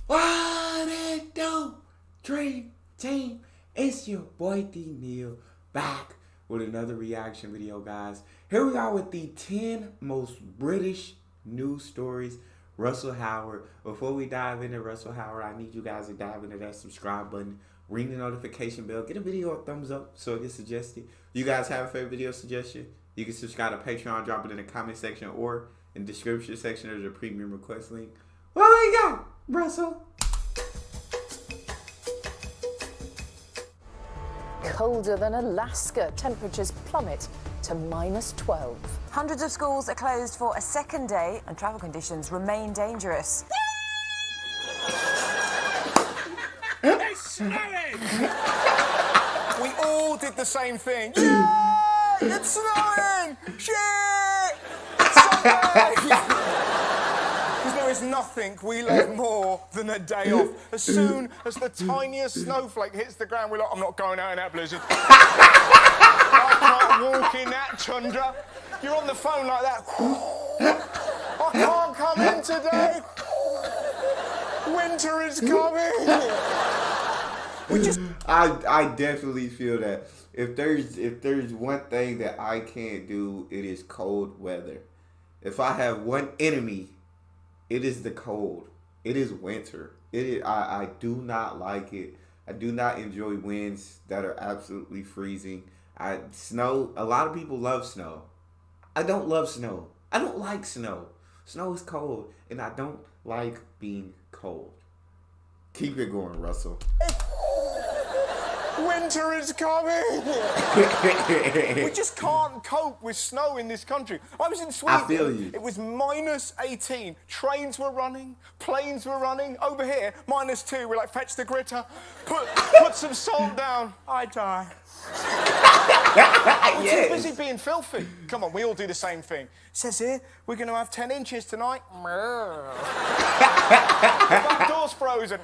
What it do, Dream Team? It's your boy D Neal back with another reaction video, guys. Here we are with the 10 most British news stories. Russell Howard. Before we dive into Russell Howard, I need you guys to dive into that subscribe button, ring the notification bell, get a video a thumbs up so it gets suggested. You guys have a favorite video suggestion? You can subscribe to Patreon, drop it in the comment section or in the description section. There's a premium request link. What we got, Russell? Colder than Alaska, temperatures plummet to -12. Hundreds of schools are closed for a second day and travel conditions remain dangerous. It's snowing! We all did the same thing. Yeah! It's snowing! Shit! It's Sunday! Because there is nothing we love more than a day off. As soon as the tiniest snowflake hits the ground, we're like, I'm not going out in that blizzard. I can't walk in that tundra. You're on the phone like that. I can't come in today. Winter is coming. I definitely feel that. If there's one thing that I can't do, it is cold weather. If I have one enemy, it is the cold. It is winter. I do not like it. I do not enjoy winds that are absolutely freezing. Snow. A lot of people love snow. I don't love snow. I don't like snow. Snow is cold, and I don't like being cold. Keep it going, Russell. Winter is coming. We just can't cope with snow in this country. I was in Sweden. I feel you. It was -18. Trains were running, planes were running. Over here, -2. We're like, fetch the gritter, put some salt down. I die. I'm too busy being filthy. Come on, we all do the same thing. It says here, we're going to have 10 inches tonight. Back door's frozen.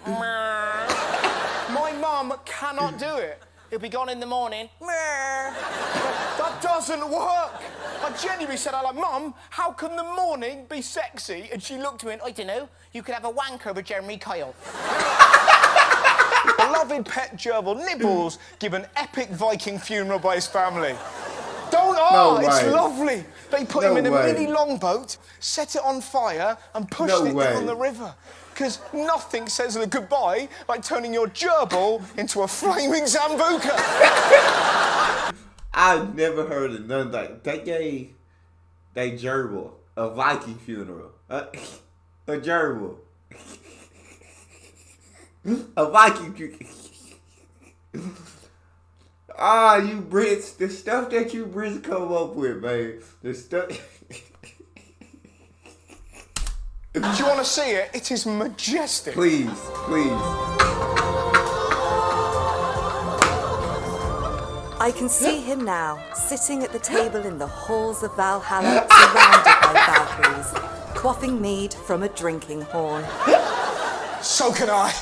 My mum cannot do it. It'll be gone in the morning. That doesn't work. I genuinely said, Mum, how can the morning be sexy? And she looked at me and, I don't know, you could have a wanker with Jeremy Kyle. Beloved pet gerbil Nibbles give an epic Viking funeral by his family. It's lovely. They put him in a mini longboat, set it on fire, and pushed it down the river. Because nothing says a goodbye like turning your gerbil into a flaming Zambuca. I've never heard of none like that. Gave that gerbil a Viking funeral. A gerbil. A Viking funeral. You Brits, the stuff that you Brits come up with, man. The stuff. Do you want to see it? It is majestic. Please, please. I can see him now, sitting at the table in the halls of Valhalla, surrounded by Valkyries, quaffing mead from a drinking horn. So can I.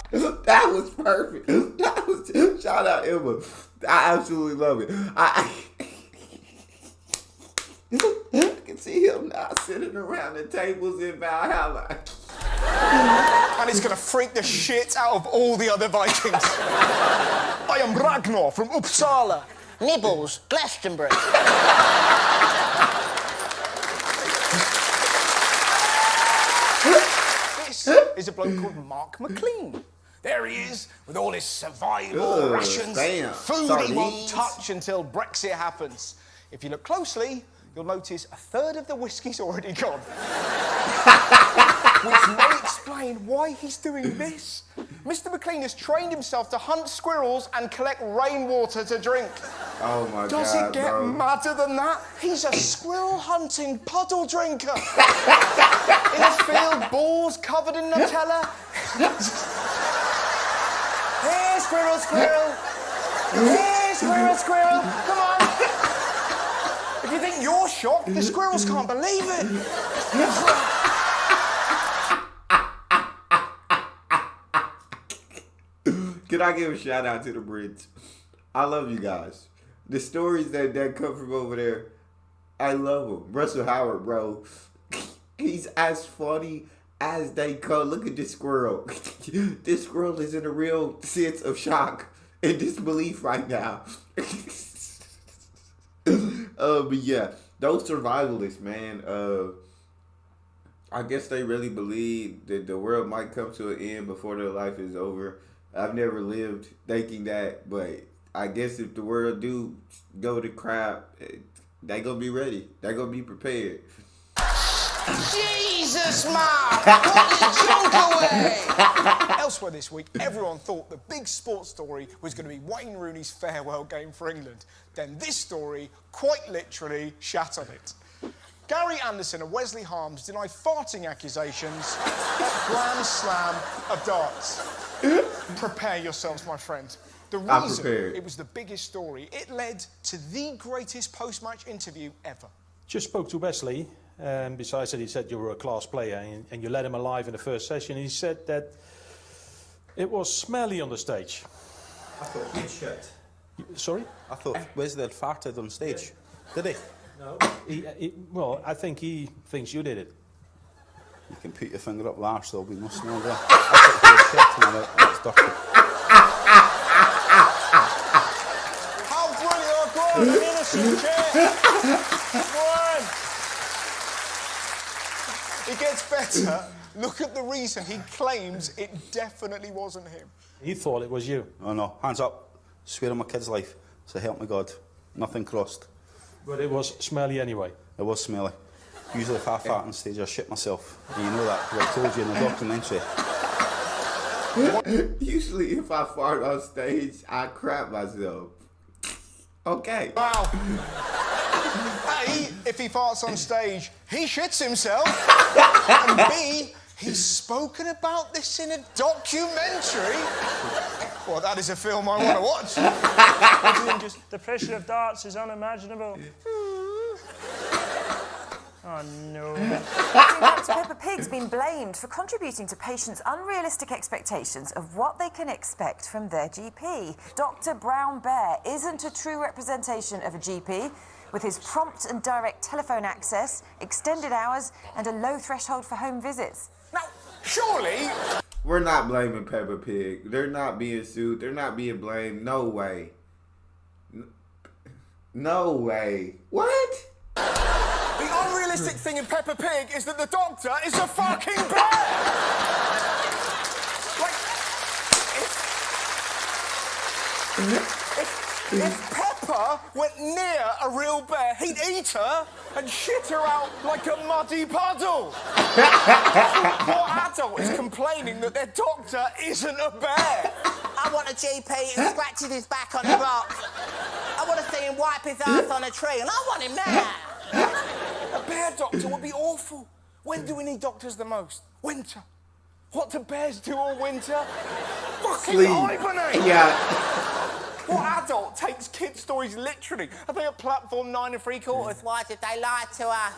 That was perfect. Shout out Emma. I absolutely love it. I can see him now sitting around the tables in Valhalla. And he's going to freak the shit out of all the other Vikings. I am Ragnar from Uppsala. Nibbles, Glastonbury. This is a bloke called Mark McLean. There he is, with all his survival rations, food he won't touch until Brexit happens. If you look closely, you'll notice a third of the whiskey's already gone. Which may explain why he's doing this. Mr. McLean has trained himself to hunt squirrels and collect rainwater to drink. Oh my God, Does it get bro. madder than that? He's a squirrel hunting puddle drinker. In his field, balls covered in Nutella. Hey, squirrel, squirrel. Hey, squirrel, squirrel. Come on. If you think you're shocked, the squirrels can't believe it. Can I give a shout out to the Brits? I love you guys. The stories that come from over there, I love them. Russell Howard, bro. He's as funny as they go. Look at this squirrel. This squirrel is in a real sense of shock and disbelief right now. But yeah, those survivalists, man. I guess they really believe that the world might come to an end before their life is over. I've never lived thinking that, but I guess if the world do go to crap, they gonna be ready. They gonna be prepared. Jesus, Mark! Put your junk away! Elsewhere this week, everyone thought the big sports story was going to be Wayne Rooney's farewell game for England. Then this story, quite literally, shat on it. Gary Anderson and Wesley Harms deny farting accusations at Grand Slam of darts. Prepare yourselves, my friend. The reason it was the biggest story, it led to the greatest post-match interview ever. Just spoke to Wesley. Besides that, he said you were a class player and you let him alive in the first session. He said that it was smelly on the stage. I thought he shit. Sorry? I thought Wesley had farted on stage. Did he? No. Well, I think he thinks you did it. You can put your finger up the arse, there'll be no smell there. I thought he had shit and that's dirty. How brilliant! Go on, an innocent chair! Go on! It gets better. Look at the reason he claims it definitely wasn't him. He thought it was you. Oh no, hands up. Swear on my kid's life. So help me God. Nothing crossed. But it was smelly anyway. It was smelly. Usually if I fart on stage, I shit myself. And you know that, because I told you in the documentary. Usually if I fart on stage, I crap myself. Okay. Wow. A, if he farts on stage, he shits himself. And B, he's spoken about this in a documentary. Well, that is a film I want to watch. What do you think? Just the pressure of darts is unimaginable. Oh no. Dr. Peppa Pig's been blamed for contributing to patients' unrealistic expectations of what they can expect from their GP. Dr. Brown Bear isn't a true representation of a GP, with his prompt and direct telephone access, extended hours, and a low threshold for home visits. Now, surely... We're not blaming Peppa Pig. They're not being sued. They're not being blamed. No way. No way. What? The unrealistic thing in Peppa Pig is that the doctor is a fucking bear! If Peppa went near a real bear, he'd eat her and shit her out like a muddy puddle. Poor adult is complaining that their doctor isn't a bear. I want a GP who scratches his back on a rock. I want to see him wipe his ass on a tree, and I want him now. A bear doctor would be awful. When do we need doctors the most? Winter. What do bears do all winter? Fucking Sleep. hibernate! Yeah. What adult takes kid stories literally? Are they at platform 9 3/4? Why did they lie to us?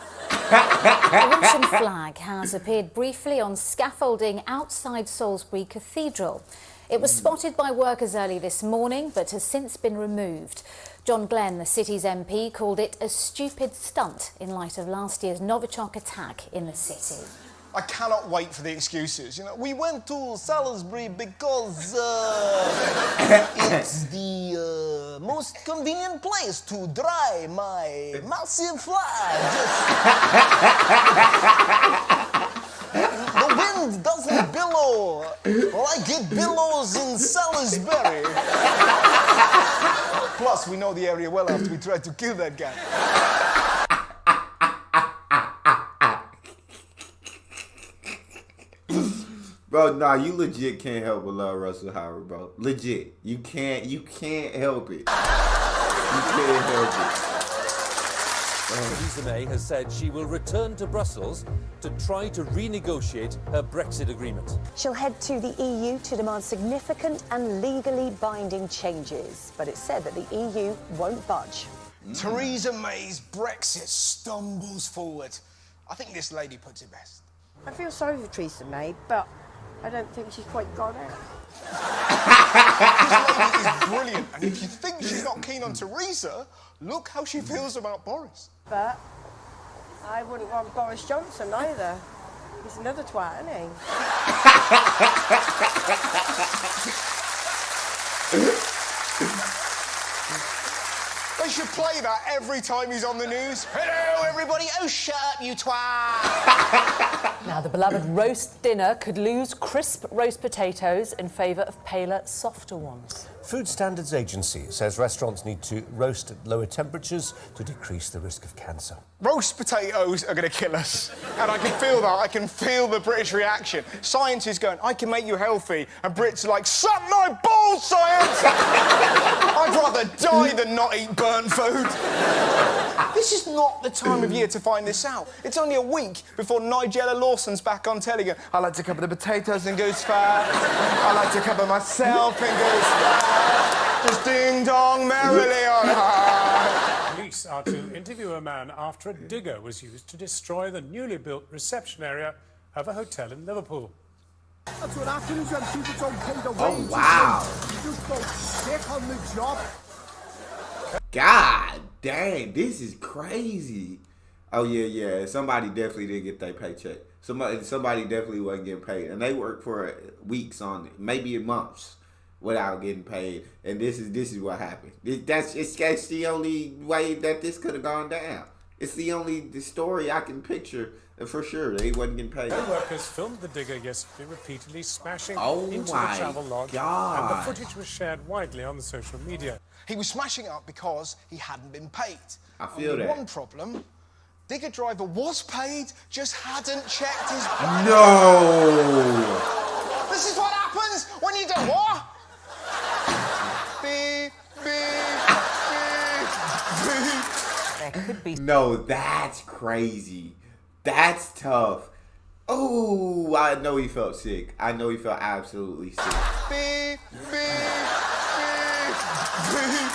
A Russian flag has appeared briefly on scaffolding outside Salisbury Cathedral. It was spotted by workers early this morning, but has since been removed. John Glenn, the city's MP, called it a stupid stunt in light of last year's Novichok attack in the city. I cannot wait for the excuses. You know, we went to Salisbury because it's the most convenient place to dry my massive flag. The wind doesn't billow like it billows in Salisbury. Plus, we know the area well after we tried to kill that guy. Bro, nah, you legit can't help but love Russell Howard, bro. Legit. You can't help it. You can't help it. Theresa May has said she will return to Brussels to try to renegotiate her Brexit agreement. She'll head to the EU to demand significant and legally binding changes. But it's said that the EU won't budge. Theresa May's Brexit stumbles forward. I think this lady puts it best. I feel sorry for Theresa May, but I don't think she's quite got it. This lady is brilliant, and if you think she's not keen on Theresa, look how she feels about Boris. But I wouldn't want Boris Johnson either. He's another twat, isn't he? They should play that every time he's on the news. Hello, everybody. Oh, shut up, you twat. Now, the beloved roast dinner could lose crisp roast potatoes in favour of paler, softer ones. Food Standards Agency says restaurants need to roast at lower temperatures to decrease the risk of cancer. Roast potatoes are going to kill us. And I can feel that. I can feel the British reaction. Science is going, I can make you healthy. And Brits are like, suck my balls, science! I'd rather die than not eat burnt food. This is not the time of year to find this out. It's only a week before Nigella Lawson's back on telly going, I like to cover the potatoes and goose fat. I like to cover myself and goose fat. Just ding-dong merrily on high. Police are to interview a man after a digger was used to destroy the newly built reception area of a hotel in Liverpool. That's what happens when people don't pay the Oh, wages. wow. You just go sick on the job. God dang, this is crazy. Oh yeah. Somebody definitely didn't get their paycheck. Somebody definitely wasn't getting paid, and they worked for weeks on it, maybe months, without getting paid. And this is what happened. It's the only way that this could have gone down. It's the only story I can picture for sure. They wasn't getting paid. The workers filmed the digger yesterday repeatedly smashing Oh into my the travel lodge, God. and the footage was shared widely on the social media. He was smashing it up because he hadn't been paid. I feel Only that. one problem, digger driver was paid, just hadn't checked his bank. No. This is what happens when you do what? Beep, beep, beep, beep. There could be... No, that's crazy. That's tough. Oh, I know he felt sick. I know he felt absolutely sick. Beep, beep, beep, beep.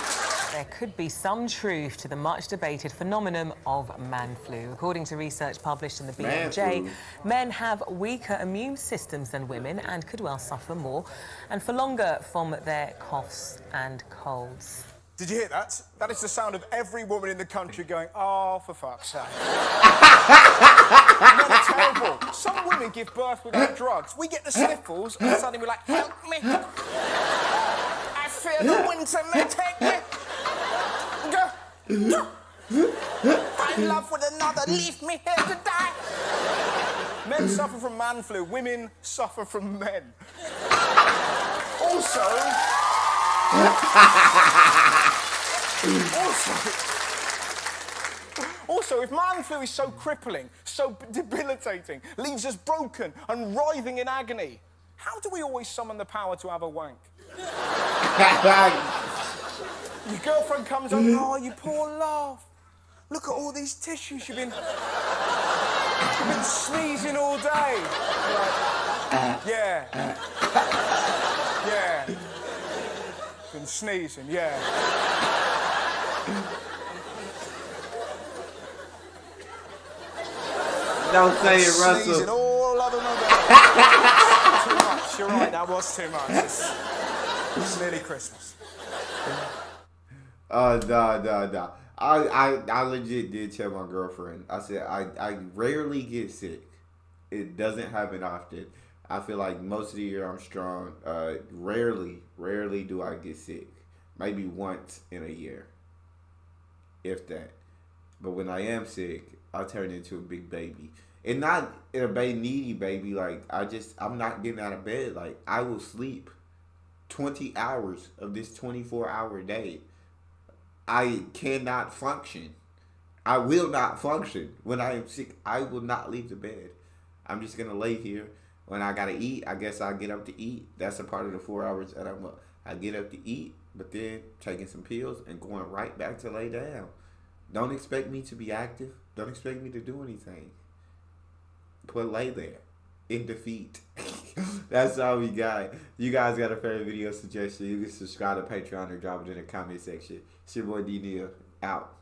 There could be some truth to the much-debated phenomenon of man flu. According to research published in the BMJ, men have weaker immune systems than women and could well suffer more and for longer from their coughs and colds. Did you hear that? That is the sound of every woman in the country going, oh, for fuck's sake. Men are terrible. Some women give birth without drugs. We get the sniffles and suddenly we're like, help me. I fear the winter may take me. I'm in love with another. Leave me here to die. Men suffer from man flu. Women suffer from men. Also, if man flu is so crippling, so debilitating, leaves us broken and writhing in agony, how do we always summon the power to have a wank? Your girlfriend comes on, oh, you poor love. Look at all these tissues you've been sneezing all day. Like, yeah. Yeah. Been sneezing, yeah. Don't say it, Sneezing Russell. all over my bed. Too much. You're right, that was too much. It's nearly Christmas. No. I legit did tell my girlfriend. I said I rarely get sick. It doesn't happen often. I feel like most of the year I'm strong. Rarely do I get sick. Maybe once in a year, if that. But when I am sick, I turn into a big baby. And not a needy baby. Like I'm not getting out of bed. Like I will sleep 20 hours of this 24-hour day. I cannot function. I will not function when I am sick. I will not leave the bed. I'm just gonna lay here. When I gotta eat, I guess I'll get up to eat. That's a part of the 4 hours that I'm up. I get up to eat, but then taking some pills and going right back to lay down. Don't expect me to be active. Don't expect me to do anything. But lay there in defeat. That's all we got. You guys got a favorite video suggestion? You can subscribe to Patreon or drop it in the comment section. It's your boy D Neal. Out.